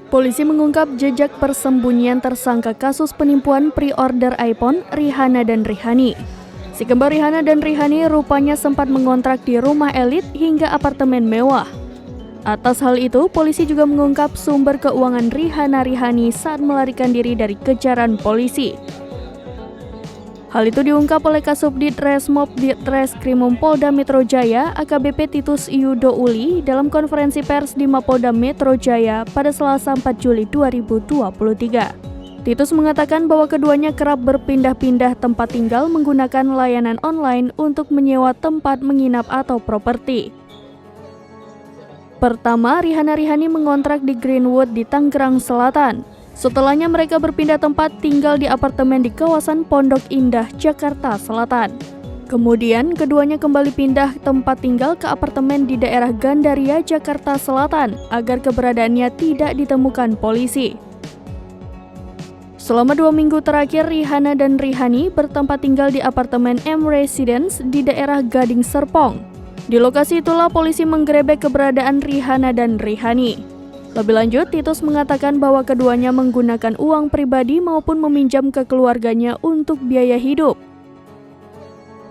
Polisi mengungkap jejak persembunyian tersangka kasus penipuan pre-order iPhone, Rihanna dan Rihani. Si kembar Rihanna dan Rihani rupanya sempat mengontrak di rumah elit hingga apartemen mewah. Atas hal itu, polisi juga mengungkap sumber keuangan Rihani saat melarikan diri dari kejaran polisi. Hal itu diungkap oleh Kasubdit Resmob Ditreskrimum Polda Metro Jaya AKBP Titus Yudo Uli dalam konferensi pers di Mapolda Metro Jaya pada Selasa 4 Juli 2023. Titus mengatakan bahwa keduanya kerap berpindah-pindah tempat tinggal menggunakan layanan online untuk menyewa tempat menginap atau properti. Pertama, Rihani mengontrak di Greenwood di Tangerang Selatan. Setelahnya mereka berpindah tempat tinggal di apartemen di kawasan Pondok Indah, Jakarta Selatan. Kemudian keduanya kembali pindah tempat tinggal ke apartemen di daerah Gandaria, Jakarta Selatan agar keberadaannya tidak ditemukan polisi. Selama 2 minggu terakhir, Rihanna dan Rihani bertempat tinggal di apartemen M Residence di daerah Gading Serpong. Di lokasi itulah polisi menggerebek keberadaan Rihanna dan Rihani. Lebih lanjut, Titus mengatakan bahwa keduanya menggunakan uang pribadi maupun meminjam ke keluarganya untuk biaya hidup.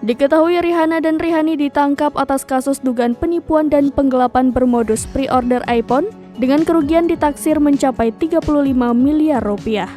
Diketahui Rihanna dan Rihani ditangkap atas kasus dugaan penipuan dan penggelapan bermodus pre-order iPhone dengan kerugian ditaksir mencapai 35 miliar rupiah.